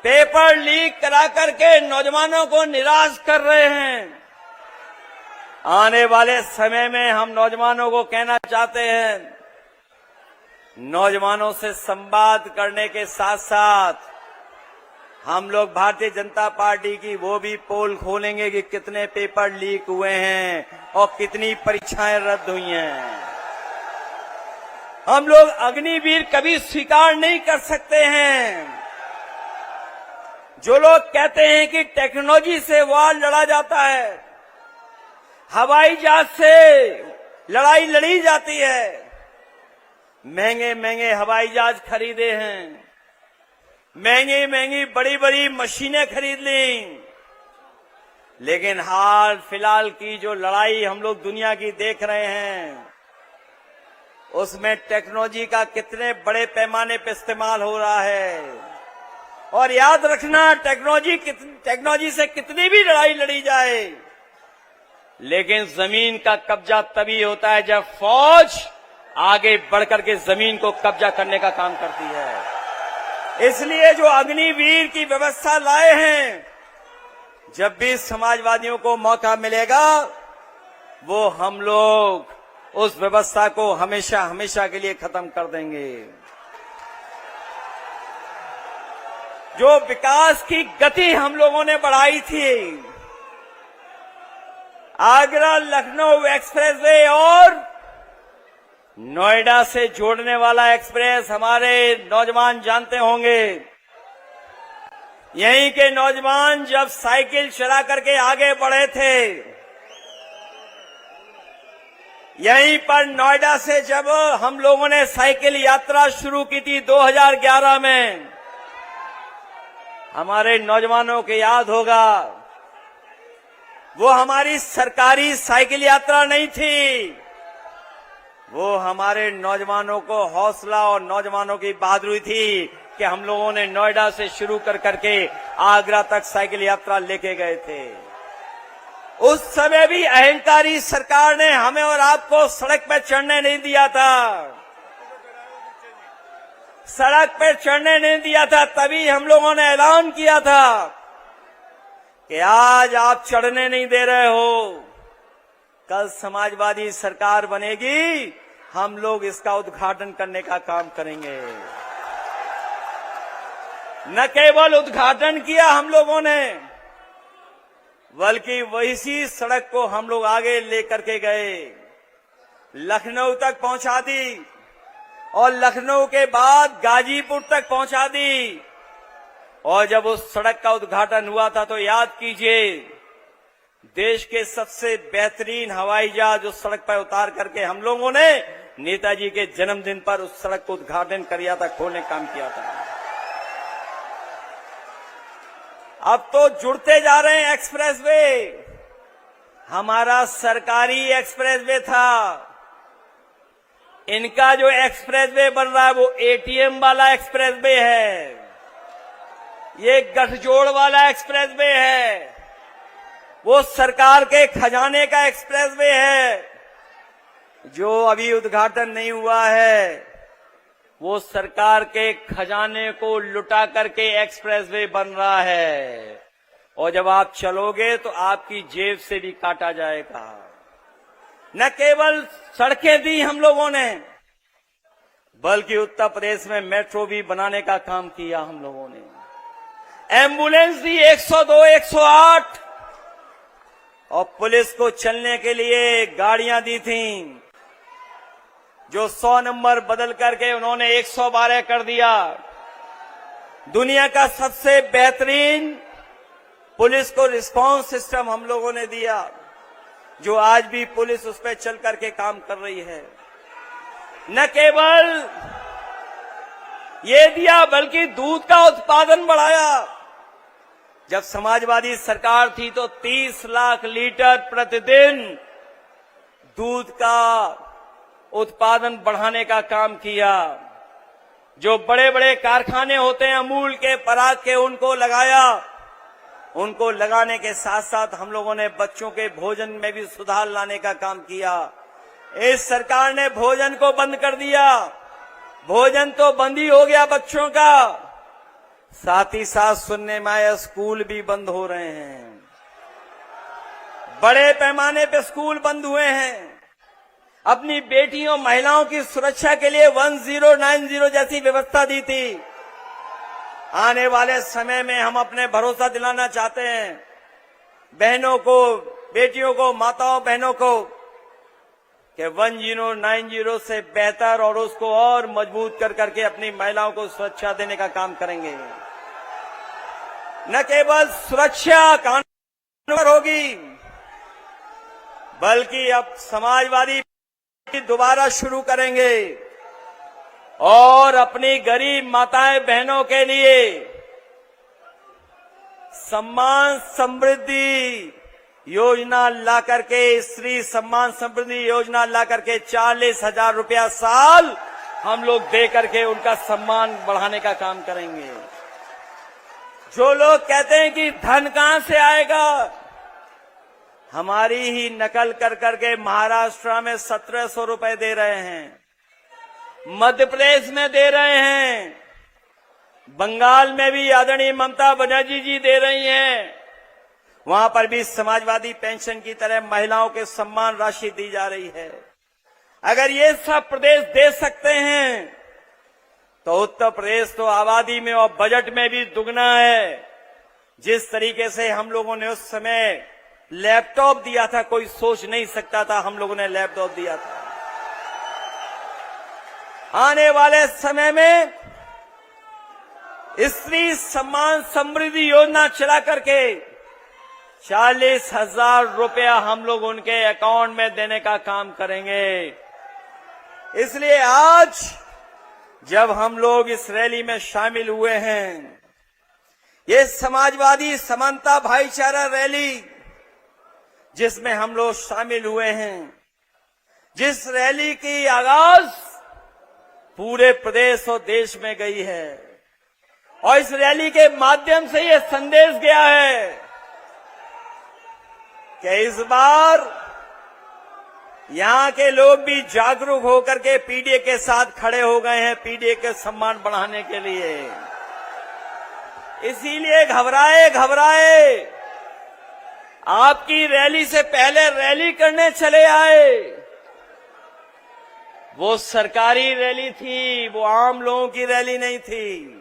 पेपर लीक करा करके नौजवानों को निराश कर रहे हैं। आने वाले समय में हम नौजवानों को कहना चाहते हैं, नौजवानों से संवाद करने के साथ साथ हम लोग भारतीय जनता पार्टी की वो भी पोल खोलेंगे कि कितने पेपर लीक हुए हैं और कितनी परीक्षाएं रद्द हुई हैं। हम लोग अग्निवीर कभी स्वीकार नहीं कर सकते हैं। जो लोग कहते हैं कि टेक्नोलॉजी से वार लड़ा जाता है, हवाई जहाज से लड़ाई लड़ी जाती है, महंगे महंगे हवाई जहाज खरीदे हैं, महंगी महंगी बड़ी बड़ी मशीनें खरीद ली, लेकिन हाल फिलहाल की जो लड़ाई हम लोग दुनिया की देख रहे हैं उसमें टेक्नोलॉजी का कितने बड़े पैमाने पर इस्तेमाल हो रहा है। और याद रखना, टेक्नोलॉजी से कितनी भी लड़ाई लड़ी जाए, लेकिन जमीन का कब्जा तभी होता है जब फौज आगे बढ़कर के जमीन को कब्जा करने का काम करती है। इसलिए जो अग्निवीर की व्यवस्था लाए हैं, जब भी समाजवादियों को मौका मिलेगा वो हम लोग उस व्यवस्था को हमेशा हमेशा के लिए खत्म कर देंगे। जो विकास की गति हम लोगों ने बढ़ाई थी, आगरा लखनऊ एक्सप्रेसवे और नोएडा से जोड़ने वाला एक्सप्रेस, हमारे नौजवान जानते होंगे। यहीं के नौजवान जब साइकिल चला करके आगे बढ़े थे, यहीं पर नोएडा से जब हम लोगों ने साइकिल यात्रा शुरू की थी 2011 में, हमारे नौजवानों को याद होगा वो हमारी सरकारी साइकिल यात्रा नहीं थी, वो हमारे नौजवानों को हौसला और नौजवानों की बहादुरी थी के हम लोगों ने नोएडा से शुरू कर करके आगरा तक साइकिल यात्रा लेके गए थे। उस समय भी अहंकारी सरकार ने हमें और आपको सड़क पर चढ़ने नहीं दिया था, सड़क पर चढ़ने नहीं दिया था। तभी हम लोगों ने ऐलान किया था कि आज आप चढ़ने नहीं दे रहे हो, कल समाजवादी सरकार बनेगी, हम लोग इसका उद्घाटन करने का काम करेंगे। न केवल उद्घाटन किया हम लोगों ने, बल्कि वही सड़क को हम लोग आगे लेकर के गए, लखनऊ तक पहुंचा दी और लखनऊ के बाद गाजीपुर तक पहुंचा दी। और जब उस सड़क का उद्घाटन हुआ था तो याद कीजिए, देश के सबसे बेहतरीन हवाई जहाज उस सड़क पर उतार करके हम लोगों ने नेताजी के जन्मदिन पर उस सड़क को उद्घाटन किया था, खोलने काम किया था। अब तो जुड़ते जा रहे हैं एक्सप्रेसवे। हमारा सरकारी एक्सप्रेसवे था, इनका जो एक्सप्रेसवे बन रहा है वो एटीएम वाला एक्सप्रेसवे है, ये गठजोड़ वाला एक्सप्रेसवे है, वो सरकार के खजाने का एक्सप्रेसवे है। जो अभी उद्घाटन नहीं हुआ है वो सरकार के खजाने को लुटा करके एक्सप्रेसवे बन रहा है, और जब आप चलोगे तो आपकी जेब से भी काटा जाएगा। न केवल सड़कें दी हम लोगों ने, बल्कि उत्तर प्रदेश में मेट्रो भी बनाने का काम किया हम लोगों ने। एम्बुलेंस दी 102, 108, और पुलिस को चलने के लिए गाड़ियां दी थीं, जो 100 नंबर बदल करके उन्होंने 112 कर दिया। दुनिया का सबसे बेहतरीन पुलिस को रिस्पांस सिस्टम हम लोगों ने दिया, जो आज भी पुलिस उस पर चल करके काम कर रही है। न केवल ये दिया, बल्कि दूध का उत्पादन बढ़ाया। जब समाजवादी सरकार थी तो 30 लाख लीटर प्रतिदिन दूध का उत्पादन बढ़ाने का काम किया। जो बड़े बड़े कारखाने होते हैं अमूल के, पराग के, उनको लगाया। उनको लगाने के साथ साथ हम लोगों ने बच्चों के भोजन में भी सुधार लाने का काम किया। इस सरकार ने भोजन को बंद कर दिया, भोजन तो बंद ही हो गया बच्चों का, साथ ही साथ सुनने में आया स्कूल भी बंद हो रहे हैं। बड़े पैमाने पे स्कूल बंद हुए हैं। अपनी बेटियों महिलाओं की सुरक्षा के लिए 1090 जैसी व्यवस्था दी थी। आने वाले समय में हम अपने भरोसा दिलाना चाहते हैं बहनों को, बेटियों को, माताओं बहनों को, कि 1090 से बेहतर और उसको और मजबूत कर करके अपनी महिलाओं को सुरक्षा देने का काम करेंगे। न केवल सुरक्षा कानून पर होगी, बल्कि अब समाजवादी दोबारा शुरू करेंगे और अपनी गरीब माताएं बहनों के लिए सम्मान समृद्धि योजना ला करके, स्त्री सम्मान समृद्धि योजना ला करके 40,000 रुपया साल हम लोग दे करके उनका सम्मान बढ़ाने का काम करेंगे। जो लोग कहते हैं कि धन कहां से आएगा, हमारी ही नकल कर करके महाराष्ट्र में 1700 रुपए दे रहे हैं, मध्य प्रदेश में दे रहे हैं, बंगाल में भी आदरणीय ममता बनर्जी जी दे रही हैं। वहां पर भी समाजवादी पेंशन की तरह महिलाओं के सम्मान राशि दी जा रही है। अगर ये सब प्रदेश दे सकते हैं तो उत्तर प्रदेश तो आबादी में और बजट में भी दुगना है। जिस तरीके से हम लोगों ने उस समय लैपटॉप दिया था, कोई सोच नहीं सकता था हम लोगों ने लैपटॉप दिया था। आने वाले समय में स्त्री सम्मान समृद्धि योजना चला करके 40,000 रुपया हम लोग उनके अकाउंट में देने का काम करेंगे। इसलिए आज जब हम लोग इस रैली में शामिल हुए हैं, ये समाजवादी समानता भाईचारा रैली जिसमें हम लोग शामिल हुए हैं, जिस रैली की आगाज पूरे प्रदेश और देश में गई है, और इस रैली के माध्यम से यह संदेश गया है कि इस बार यहां के लोग भी जागरूक होकर के पीडीए के साथ खड़े हो गए हैं, पीडीए के सम्मान बढ़ाने के लिए। इसीलिए घबराए आपकी रैली से पहले रैली करने चले आए। वो सरकारी रैली थी, वो आम लोगों की रैली नहीं थी।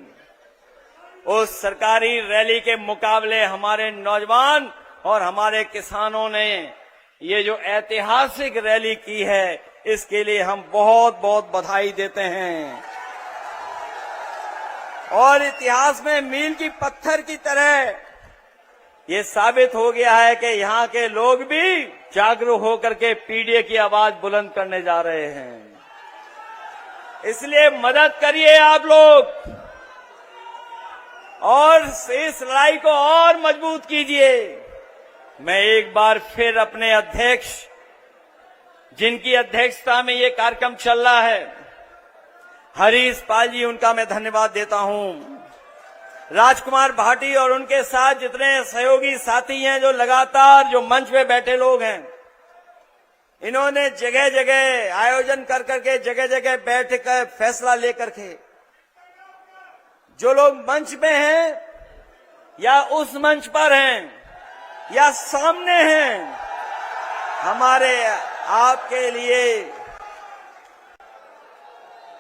उस सरकारी रैली के मुकाबले हमारे नौजवान और हमारे किसानों ने ये जो ऐतिहासिक रैली की है, इसके लिए हम बहुत बहुत बधाई देते हैं। और इतिहास में मील की पत्थर की तरह ये साबित हो गया है कि यहाँ के लोग भी जागरूक होकर के पीडीए की आवाज बुलंद करने जा रहे हैं। इसलिए मदद करिए आप लोग और इस लड़ाई को और मजबूत कीजिए। मैं एक बार फिर अपने अध्यक्ष, जिनकी अध्यक्षता में ये कार्यक्रम चल रहा है, हरीश पाल जी, उनका मैं धन्यवाद देता हूं। राजकुमार भाटी और उनके साथ जितने सहयोगी साथी हैं, जो लगातार जो मंच पे बैठे लोग हैं, इन्होंने जगह जगह आयोजन कर करके जगह जगह बैठ कर फैसला लेकर के, जो लोग मंच पे हैं या उस मंच पर हैं या सामने हैं, हमारे आपके लिए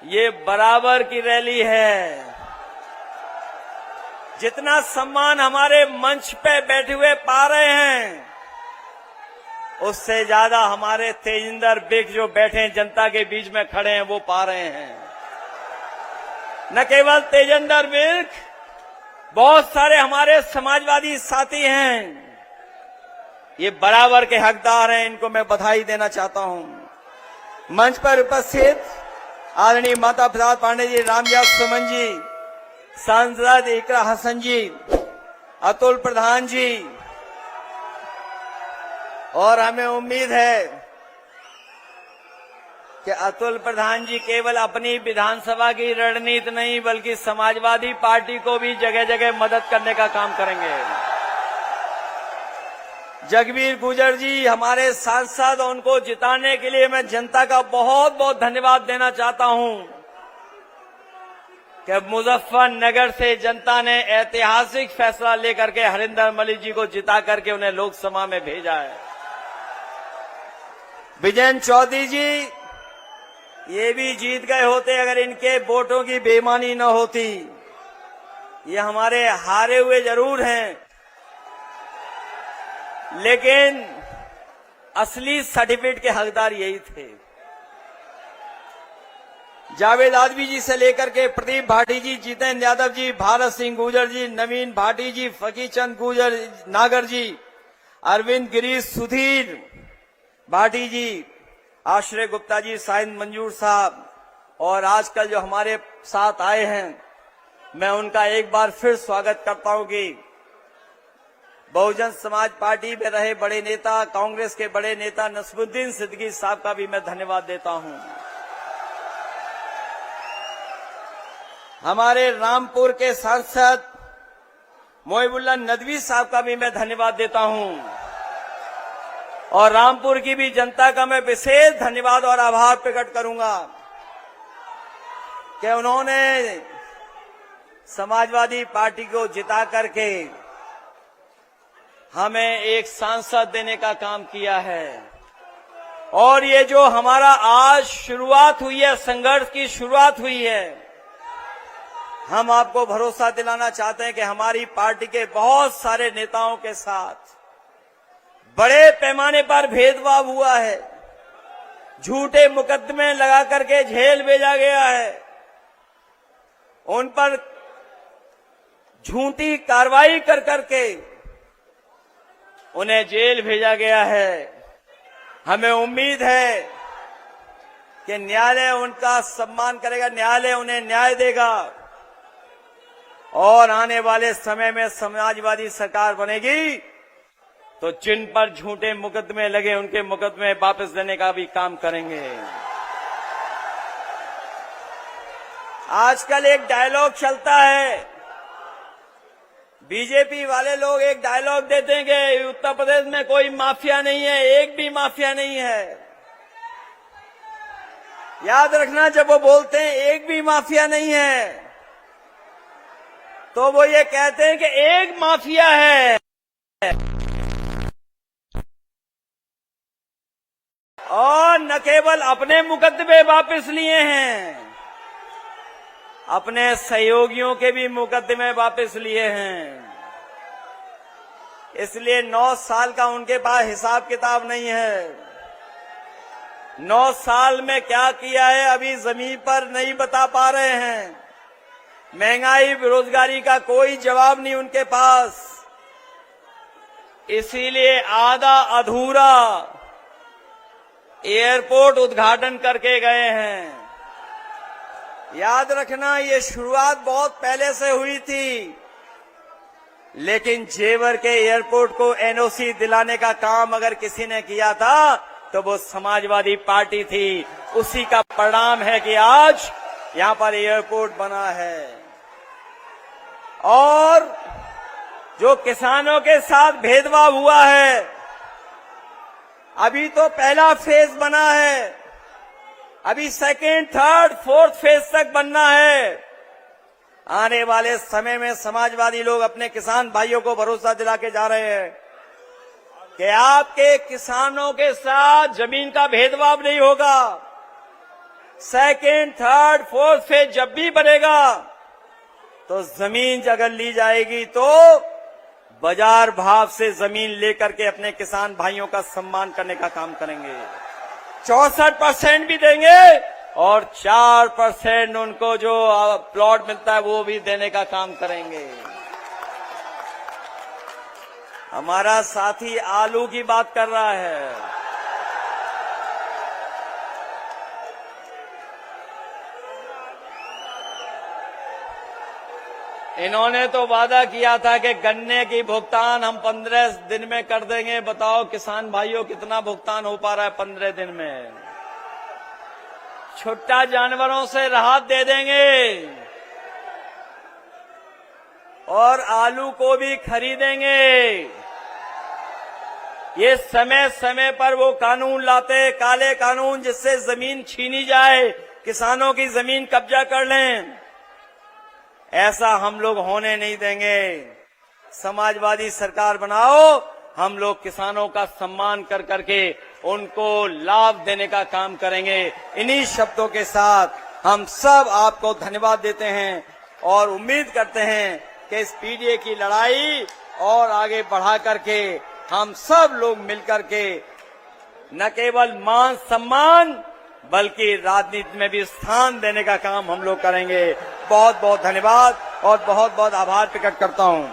ये बराबर की रैली है। जितना सम्मान हमारे मंच पे बैठे हुए पा रहे हैं, उससे ज्यादा हमारे तेजिंदर बिग जो बैठे हैं, जनता के बीच में खड़े हैं, वो पा रहे हैं। न केवल तेजिंदर बिग, बहुत सारे हमारे समाजवादी साथी हैं, ये बराबर के हकदार हैं। इनको मैं बधाई देना चाहता हूं। मंच पर उपस्थित आदरणीय माता प्रसाद पांडे जी, रामविलास सुमन जी, सांसद इकरा हसन जी, अतुल प्रधान जी, और हमें उम्मीद है कि अतुल प्रधान जी केवल अपनी विधानसभा की रणनीति नहीं, बल्कि समाजवादी पार्टी को भी जगह जगह मदद करने का काम करेंगे। जगबीर गुजर जी हमारे सांसद, उनको जिताने के लिए मैं जनता का बहुत बहुत धन्यवाद देना चाहता हूं कि मुजफ्फरनगर से जनता ने ऐतिहासिक फैसला लेकर के हरिंदर मलिक जी को जिता करके उन्हें लोकसभा में भेजा है। विजयन चौधरी जी ये भी जीत गए होते अगर इनके वोटों की बेईमानी न होती। ये हमारे हारे हुए जरूर हैं, लेकिन असली सर्टिफिकेट के हकदार यही थे। जावेद आदमी जी से लेकर के प्रदीप भाटी जी, जितेंद्र यादव जी, भारत सिंह गुर्जर जी, नवीन भाटी जी, फकीचंद गुर्जर नागर जी, अरविंद गिरीश, सुधीर भाटी जी, आश्रय गुप्ता जी, साहिंद मंजूर साहब, और आजकल जो हमारे साथ आए हैं, मैं उनका एक बार फिर स्वागत करता हूं कि बहुजन समाज पार्टी में रहे बड़े नेता, कांग्रेस के बड़े नेता नसरुद्दीन सिद्दीकी साहब का भी मैं धन्यवाद देता हूं। हमारे रामपुर के सांसद मोहिबुल्लाह नदवी साहब का भी मैं धन्यवाद देता हूं, और रामपुर की भी जनता का मैं विशेष धन्यवाद और आभार प्रकट करूंगा कि उन्होंने समाजवादी पार्टी को जिता करके हमें एक सांसद देने का काम किया है। और ये जो हमारा आज शुरुआत हुई है, संघर्ष की शुरुआत हुई है, हम आपको भरोसा दिलाना चाहते हैं कि हमारी पार्टी के बहुत सारे नेताओं के साथ बड़े पैमाने पर भेदभाव हुआ है, झूठे मुकदमे लगा करके जेल भेजा गया है, उन पर झूठी कार्रवाई कर करके उन्हें जेल भेजा गया है। हमें उम्मीद है कि न्यायालय उनका सम्मान करेगा, न्यायालय उन्हें न्याय देगा, और आने वाले समय में समाजवादी सरकार बनेगी तो जिन पर झूठे मुकदमे लगे उनके मुकदमे वापस देने का भी काम करेंगे। आजकल एक डायलॉग चलता है बीजेपी वाले लोग एक डायलॉग देते हैं कि उत्तर प्रदेश में कोई माफिया नहीं है, एक भी माफिया नहीं है। याद रखना, जब वो बोलते हैं एक भी माफिया नहीं है, तो वो ये कहते हैं कि एक माफिया है। और न केवल अपने मुकदमे वापस लिए हैं, अपने सहयोगियों के भी मुकदमे वापस लिए हैं। इसलिए 9 साल का उनके पास हिसाब किताब नहीं है। 9 साल में क्या किया है अभी जमीन पर नहीं बता पा रहे हैं। महंगाई, बेरोजगारी का कोई जवाब नहीं उनके पास। इसीलिए आधा अधूरा एयरपोर्ट उद्घाटन करके गए हैं। याद रखना, ये शुरुआत बहुत पहले से हुई थी, लेकिन जेवर के एयरपोर्ट को एनओसी दिलाने का काम अगर किसी ने किया था तो वो समाजवादी पार्टी थी। उसी का परिणाम है कि आज यहां पर एयरपोर्ट बना है। और जो किसानों के साथ भेदभाव हुआ है, अभी तो पहला फेज बना है, अभी सेकेंड, थर्ड, फोर्थ फेज तक बनना है। आने वाले समय में समाजवादी लोग अपने किसान भाइयों को भरोसा दिला के जा रहे हैं कि आपके किसानों के साथ जमीन का भेदभाव नहीं होगा। सेकेंड, थर्ड, फोर्थ फेज जब भी बनेगा तो जमीन अगर ली जाएगी तो बाजार भाव से जमीन लेकर के अपने किसान भाइयों का सम्मान करने का काम करेंगे। 64% भी देंगे और 4% उनको जो प्लॉट मिलता है वो भी देने का काम करेंगे। हमारा साथी आलू की बात कर रहा है। इन्होंने तो वादा किया था कि गन्ने की भुगतान हम 15 दिन में कर देंगे। बताओ किसान भाइयों, कितना भुगतान हो पा रहा है 15 दिन में? छुट्टा जानवरों से राहत दे देंगे और आलू को भी खरीदेंगे। ये समय समय पर वो कानून लाते, काले कानून, जिससे जमीन छीनी जाए, किसानों की जमीन कब्जा कर लें। ऐसा हम लोग होने नहीं देंगे। समाजवादी सरकार बनाओ, हम लोग किसानों का सम्मान कर करके उनको लाभ देने का काम करेंगे। इन्हीं शब्दों के साथ हम सब आपको धन्यवाद देते हैं और उम्मीद करते हैं कि इस पीडीए की लड़ाई और आगे बढ़ा करके हम सब लोग मिलकर के न केवल मान सम्मान बल्कि राजनीति में भी स्थान देने का काम हम लोग करेंगे। बहुत बहुत धन्यवाद और बहुत बहुत आभार प्रकट करता हूं।